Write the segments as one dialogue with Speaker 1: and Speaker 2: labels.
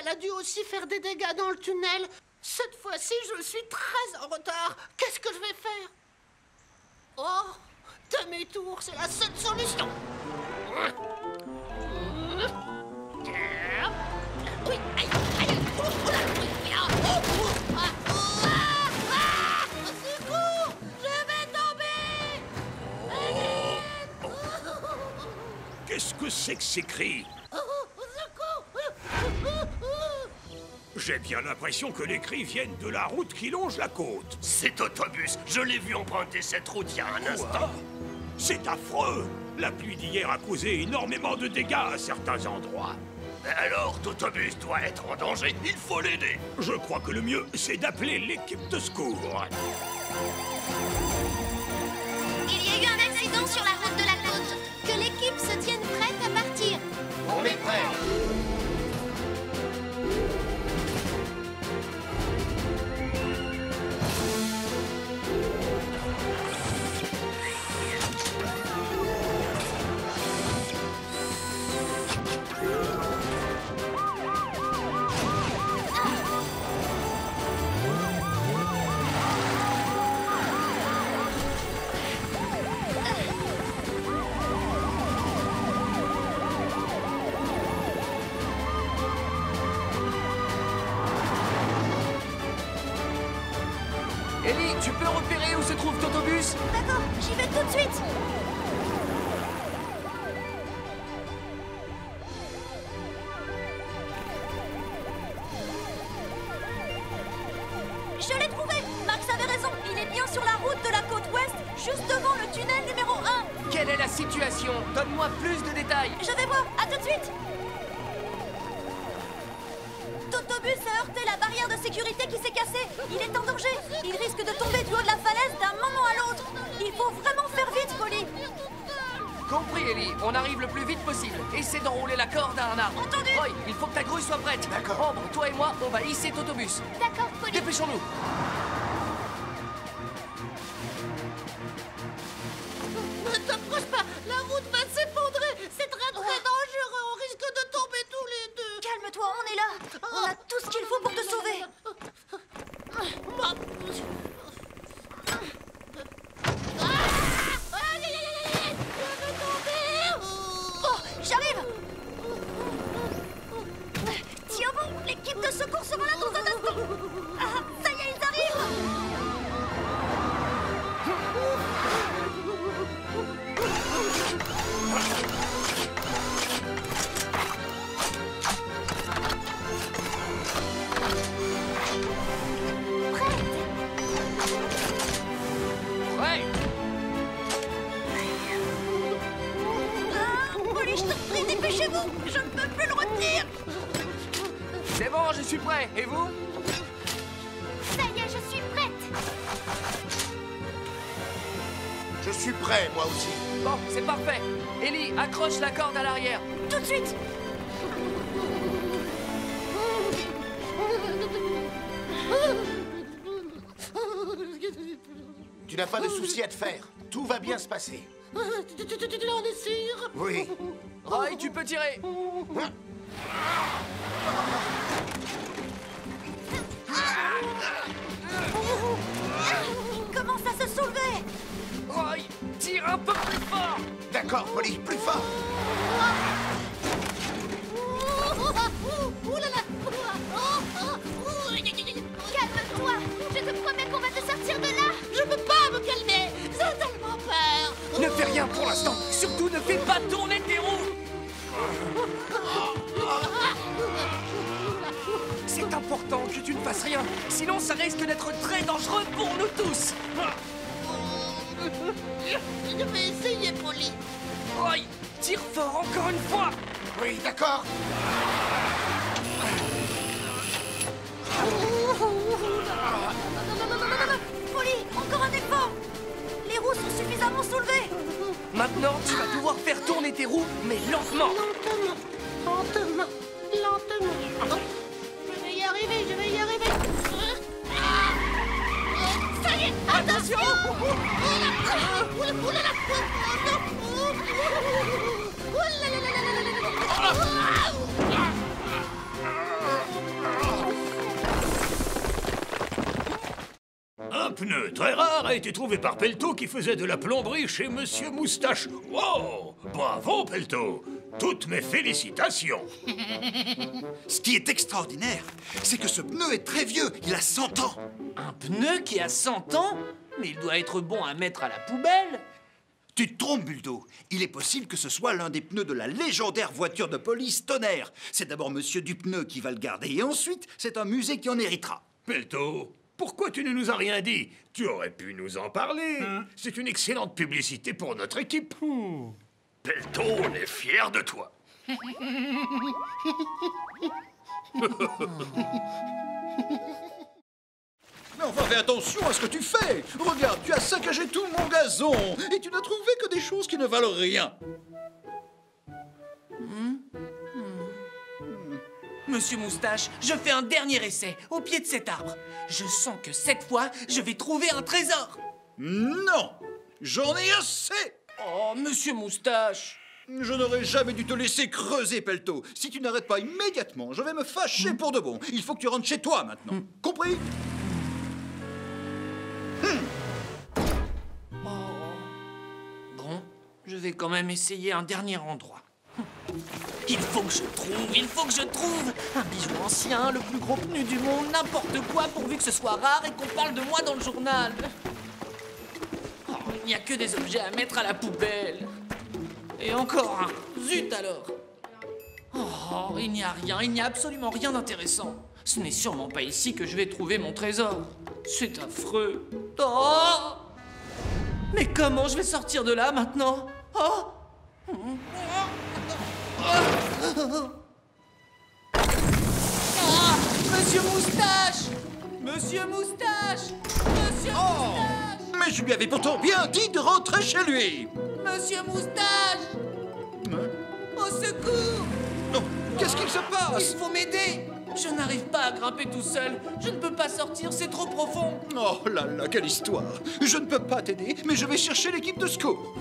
Speaker 1: elle a dû aussi faire des dégâts dans le tunnel. Cette fois-ci, je suis très en retard. Qu'est-ce que je vais faire? Oh, demi-tour, c'est la seule solution. Oui, aïe, aïe, oh, oh là, oui, ah, oh, oh, ah, oh, ah, ah, au secours, je vais tomber.
Speaker 2: Qu'est-ce que c'est que ces cris?
Speaker 1: Oh, au secours.
Speaker 2: J'ai bien l'impression que les cris viennent de la route qui longe la côte.
Speaker 3: Cet autobus, je l'ai vu emprunter cette route il y a un instant.
Speaker 2: Quoi? C'est affreux. La pluie d'hier a causé énormément de dégâts à certains endroits.
Speaker 3: Alors, Totobus doit être en danger, il faut l'aider.
Speaker 2: Je crois que le mieux, c'est d'appeler l'équipe de secours.
Speaker 4: Il y a eu un accident sur la route de la côte. Que l'équipe se tienne prête à partir.
Speaker 3: On est prêts.
Speaker 5: Ellie, tu peux repérer où se trouve Totobus?
Speaker 4: D'accord, j'y vais tout de suite. Je l'ai trouvé. Max avait raison. Il est bien sur la route de la côte ouest, juste devant le tunnel numéro 1.
Speaker 5: Quelle est la situation? Donne-moi plus de détails.
Speaker 4: Je vais voir. À tout de suite. Totobus a heurté la barrière de sécurité qui s'est cassée. Il est en danger. Il risque de tomber du haut de la falaise d'un moment à l'autre. Il faut vraiment faire vite, Polly.
Speaker 5: Compris, Ellie. On arrive le plus vite possible. Essaie d'enrouler la corde à un arbre.
Speaker 4: Entendu.
Speaker 5: Roy, il faut que ta grue soit prête.
Speaker 3: D'accord.
Speaker 5: Ambre, toi et moi, on va hisser Totobus.
Speaker 4: D'accord, Polly.
Speaker 5: Dépêchons-nous.
Speaker 1: Ne t'approche pas, la route va s'effondrer. C'est très dangereux, on risque de tomber tous les deux.
Speaker 4: Calme-toi, on est là. On a tout ce qu'il faut pour te sauver. Oh, j'arrive. Tiens bon, l'équipe de secours sera là dans un instant. Ah, ça y est, ils arrivent.
Speaker 5: Ouais.
Speaker 4: Ah, Polly, je t'en prie, dépêchez-vous. Je ne peux plus le retenir.
Speaker 5: C'est bon, je suis prêt. Et vous?
Speaker 4: Ça y est, je suis prête.
Speaker 3: Je suis prêt, moi aussi.
Speaker 5: Bon, c'est parfait. Ellie, accroche la corde à l'arrière.
Speaker 4: Tout de suite.
Speaker 3: Tu n'as pas de souci à te faire. Tout va bien se passer.
Speaker 1: Tu en es sûr?
Speaker 3: Oui.
Speaker 5: Roy, tu peux tirer.
Speaker 4: Il commence à se soulever.
Speaker 5: Roy, tire un peu plus fort.
Speaker 3: D'accord, Polly, plus fort.
Speaker 4: Calme-toi. Je te promets qu'on va te sortir de là.
Speaker 1: Je peux pas me calmer, j'ai tellement peur.
Speaker 5: Ne fais rien pour l'instant. Surtout ne fais pas tourner tes roues. C'est important que tu ne fasses rien. Sinon, ça risque d'être très dangereux pour nous tous.
Speaker 1: Je vais essayer, Polly.
Speaker 5: Roy, tire fort encore une fois.
Speaker 3: Oui, d'accord.
Speaker 4: Polly, encore un effort. Les roues sont suffisamment soulevées.
Speaker 5: Maintenant, tu vas pouvoir faire tourner tes roues, mais lentement.
Speaker 1: Lentement, lentement, lentement. Je vais y arriver, je vais y arriver. Ça y est, attention.
Speaker 2: Un pneu très rare a été trouvé par Pelto qui faisait de la plomberie chez Monsieur Moustache. Wow! Bravo, Pelto! Toutes mes félicitations!
Speaker 6: Ce qui est extraordinaire, c'est que ce pneu est très vieux. Il a 100 ans.
Speaker 5: Un pneu qui a 100 ans? Mais il doit être bon à mettre à la poubelle.
Speaker 6: Tu te trompes, Buldo. Il est possible que ce soit l'un des pneus de la légendaire voiture de police Tonnerre. C'est d'abord Monsieur Dupneu qui va le garder et ensuite, c'est un musée qui en héritera.
Speaker 2: Pelto, pourquoi tu ne nous as rien dit? Tu aurais pu nous en parler. C'est une excellente publicité pour notre équipe.
Speaker 3: Pelto, on est fiers de toi.
Speaker 6: Mais enfin, fais attention à ce que tu fais. Regarde, tu as saccagé tout mon gazon et tu n'as trouvé que des choses qui ne valent rien.
Speaker 5: Monsieur Moustache, je fais un dernier essai au pied de cet arbre. Je sens que cette fois, je vais trouver un trésor.
Speaker 6: Non, j'en ai assez.
Speaker 5: Oh, Monsieur Moustache.
Speaker 6: Je n'aurais jamais dû te laisser creuser, Pelto. Si tu n'arrêtes pas immédiatement, je vais me fâcher pour de bon. Il faut que tu rentres chez toi maintenant. Compris?
Speaker 5: Bon, je vais quand même essayer un dernier endroit. Il faut que je trouve un bijou ancien, le plus gros pneu du monde, n'importe quoi pourvu que ce soit rare et qu'on parle de moi dans le journal. Oh, il n'y a que des objets à mettre à la poubelle. Et encore un. Zut alors. Oh, il n'y a rien, il n'y a absolument rien d'intéressant. Ce n'est sûrement pas ici que je vais trouver mon trésor. C'est affreux. Oh! Mais comment je vais sortir de là maintenant? Oh! Ah! Monsieur Moustache! Monsieur Moustache! Monsieur Moustache!
Speaker 6: Mais je lui avais pourtant bien dit de rentrer chez lui.
Speaker 5: Monsieur Moustache! Au secours!
Speaker 6: Non, qu'est-ce qu'il se
Speaker 5: Il
Speaker 6: passe?
Speaker 5: faut m'aider! Je n'arrive pas à grimper tout seul. Je ne peux pas sortir, c'est trop profond.
Speaker 6: Oh là là, quelle histoire. Je ne peux pas t'aider, mais je vais chercher l'équipe de secours.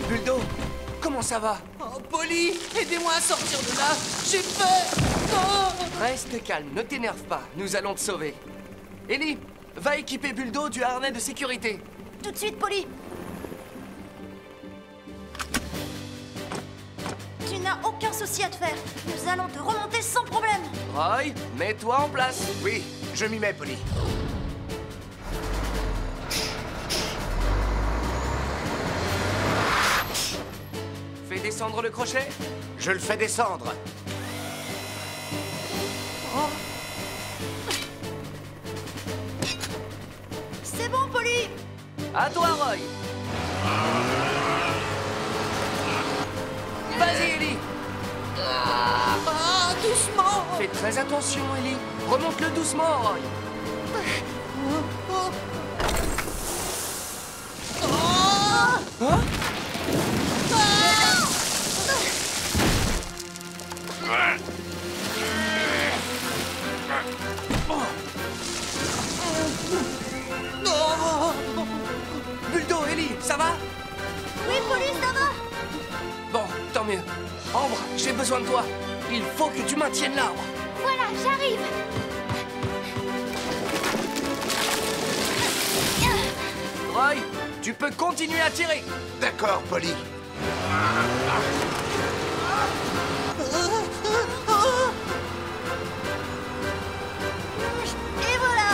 Speaker 5: Buldo, comment ça va? Oh, Polly, aidez-moi à sortir de là. J'ai peur. Oh!
Speaker 7: Reste calme, ne t'énerve pas, nous allons te sauver. Ellie, va équiper Buldo du harnais de sécurité.
Speaker 4: Tout de suite, Polly. Tu n'as aucun souci à te faire. Nous allons te remonter sans problème.
Speaker 7: Roy, mets-toi en place.
Speaker 3: Oui, je m'y mets, Polly.
Speaker 7: Fais descendre le crochet.
Speaker 3: Je le fais descendre.
Speaker 4: C'est bon, Polly.
Speaker 7: À toi, Roy. Vas-y, Ellie.
Speaker 5: Ah, doucement.
Speaker 7: Fais très attention, Ellie. Remonte-le doucement, Roy. Hein? Buldo, Ellie, ça va?
Speaker 4: Oui, Polly, ça va.
Speaker 7: Bon, tant mieux. Ambre, j'ai besoin de toi. Il faut que tu maintiennes l'arbre.
Speaker 4: Voilà, j'arrive.
Speaker 7: Roy, tu peux continuer à tirer.
Speaker 3: D'accord, Polly.
Speaker 4: Et voilà.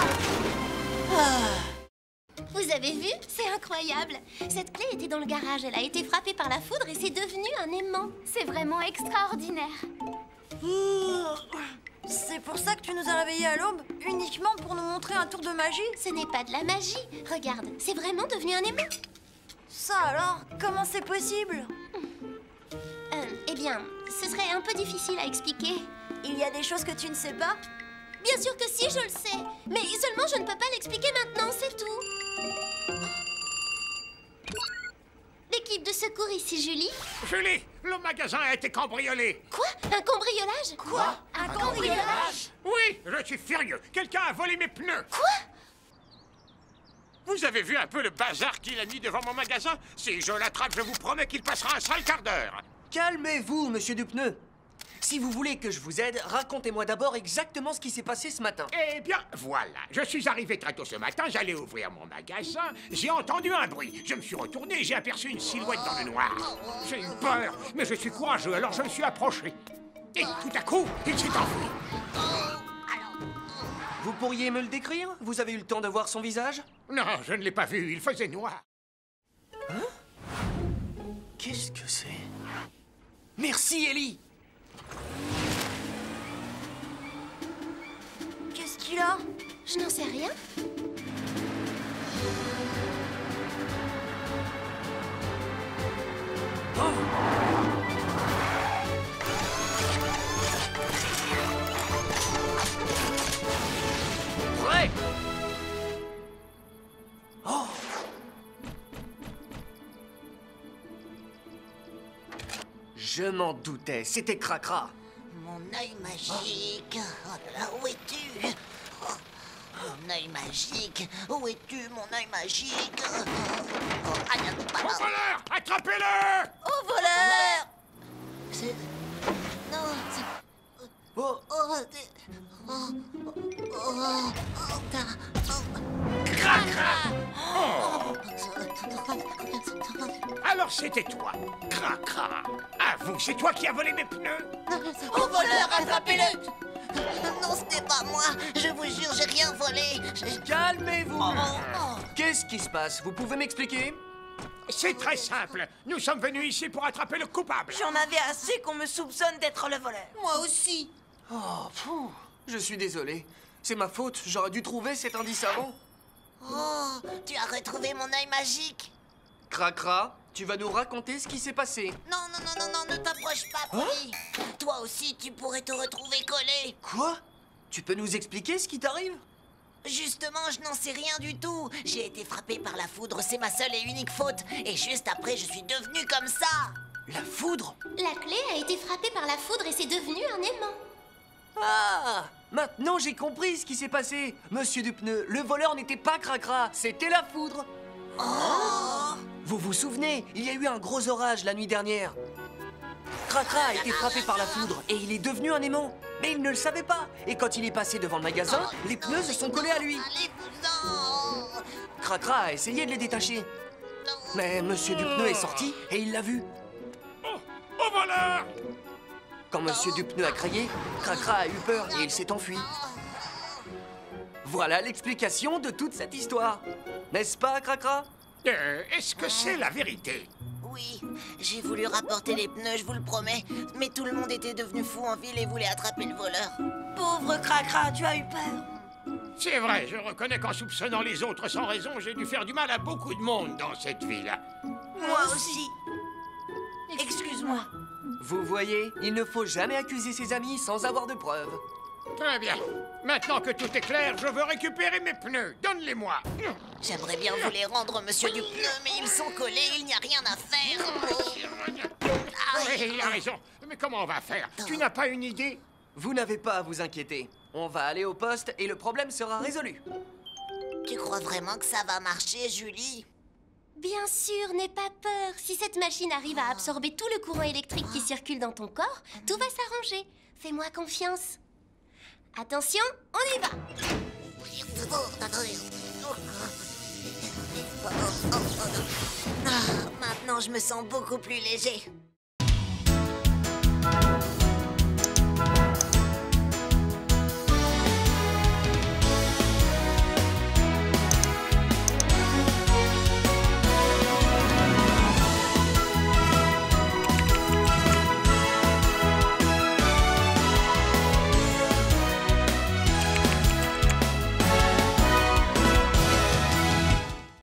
Speaker 4: Vous
Speaker 8: avez vu? C'est incroyable. Cette clé était dans le garage. Elle a été frappée par la foudre et c'est devenu un aimant.
Speaker 4: C'est vraiment extraordinaire.
Speaker 9: C'est pour ça que tu nous as réveillés à l'aube? Uniquement pour nous montrer un tour de magie?
Speaker 8: Ce n'est pas de la magie. Regarde, c'est vraiment devenu un aimant.
Speaker 9: Ça alors? Comment c'est possible?
Speaker 8: Eh bien, ce serait un peu difficile à expliquer.
Speaker 9: Il y a des choses que tu ne sais pas?
Speaker 8: Bien sûr que si, je le sais. Mais seulement je ne peux pas l'expliquer maintenant, c'est tout. L'équipe de secours ici, Julie.
Speaker 2: Julie, le magasin a été cambriolé.
Speaker 8: Quoi? Un cambriolage?
Speaker 9: Quoi? Un cambriolage?
Speaker 2: Oui, je suis furieux. Quelqu'un a volé mes pneus.
Speaker 8: Quoi?
Speaker 2: Vous avez vu un peu le bazar qu'il a mis devant mon magasin? Si je l'attrape, je vous promets qu'il passera un sale quart d'heure.
Speaker 7: Calmez-vous, monsieur Dupneu. Si vous voulez que je vous aide, racontez-moi d'abord exactement ce qui s'est passé ce matin.
Speaker 2: Eh bien, voilà. Je suis arrivé très tôt ce matin, j'allais ouvrir mon magasin. J'ai entendu un bruit. Je me suis retourné et j'ai aperçu une silhouette dans le noir. J'ai eu peur, mais je suis courageux, alors je me suis approché. Et tout à coup, il s'est enfui.
Speaker 7: Vous pourriez me le décrire? Vous avez eu le temps de voir son visage?
Speaker 2: Non, je ne l'ai pas vu, il faisait noir.
Speaker 7: Hein? Qu'est-ce que c'est? Merci, Ellie!
Speaker 9: Qu'est-ce qu'il a?
Speaker 8: Je n'en sais rien.
Speaker 7: Prêt! Oh! Je m'en doutais, c'était Cracra.
Speaker 1: Mon œil magique. Oh là là, où es-tu? Mon œil magique. Où es-tu, mon œil magique?
Speaker 2: Au voleur! Attrapez-le!
Speaker 1: Au voleur! C'est... Non, c'est...
Speaker 7: Oh!
Speaker 2: Alors c'était toi, Cracra. Avoue, c'est toi qui as volé mes pneus.
Speaker 1: Au voleur, attrapez-le! Non, ce n'est pas moi. Je vous jure, j'ai rien volé.
Speaker 7: Calmez-vous! Qu'est-ce qui se passe? Vous pouvez m'expliquer?
Speaker 2: C'est très simple. Nous sommes venus ici pour attraper le coupable.
Speaker 9: J'en avais assez qu'on me soupçonne d'être le voleur.
Speaker 1: Moi aussi.
Speaker 7: Oh, je suis désolé. C'est ma faute. J'aurais dû trouver cet indice avant.
Speaker 1: Oh, tu as retrouvé mon œil magique.
Speaker 7: Cracra, tu vas nous raconter ce qui s'est passé.
Speaker 1: Non, non, non, non, non, ne t'approche pas, Polly. Toi aussi, tu pourrais te retrouver collé.
Speaker 7: Quoi? Tu peux nous expliquer ce qui t'arrive?
Speaker 1: Justement, je n'en sais rien du tout. J'ai été frappé par la foudre, c'est ma seule et unique faute. Et juste après, je suis devenue comme ça.
Speaker 7: La foudre?
Speaker 8: La clé a été frappée par la foudre et c'est devenu un aimant.
Speaker 7: Ah! Maintenant j'ai compris ce qui s'est passé. Monsieur Dupneu, le voleur n'était pas Cracra, c'était la foudre.
Speaker 1: Oh!
Speaker 7: Vous vous souvenez, il y a eu un gros orage la nuit dernière. Cracra a été frappé par la foudre et il est devenu un aimant. Mais il ne le savait pas. Et quand il est passé devant le magasin, les pneus se sont collés à lui.
Speaker 1: Allez-vous-en!
Speaker 7: Cracra a essayé de les détacher. Mais Monsieur Dupneu est sorti et il l'a vu.
Speaker 2: Au voleur!
Speaker 7: Quand Monsieur Dupneu a crié, Cracra a eu peur et il s'est enfui. Voilà l'explication de toute cette histoire. N'est-ce pas, Cracra?
Speaker 2: Est-ce que c'est la vérité?
Speaker 1: Oui, j'ai voulu rapporter les pneus, je vous le promets. Mais tout le monde était devenu fou en ville et voulait attraper le voleur.
Speaker 9: Pauvre Cracra, tu as eu peur.
Speaker 2: C'est vrai, je reconnais qu'en soupçonnant les autres sans raison, j'ai dû faire du mal à beaucoup de monde dans cette ville.
Speaker 9: Moi aussi. Excuse-moi.
Speaker 7: Vous voyez, il ne faut jamais accuser ses amis sans avoir de preuves.
Speaker 2: Très bien. Maintenant que tout est clair, je veux récupérer mes pneus. Donne-les-moi.
Speaker 1: J'aimerais bien vous les rendre, monsieur Dupneu, mais ils sont collés, il n'y a rien à faire.
Speaker 2: Oui, il a raison. Mais comment on va faire? Tu n'as pas une idée?
Speaker 7: Vous n'avez pas à vous inquiéter. On va aller au poste et le problème sera résolu.
Speaker 1: Tu crois vraiment que ça va marcher, Julie?
Speaker 8: Bien sûr, n'aie pas peur. Si cette machine arrive à absorber tout le courant électrique qui circule dans ton corps, tout va s'arranger. Fais-moi confiance. Attention, on y va.
Speaker 1: Maintenant, je me sens beaucoup plus léger.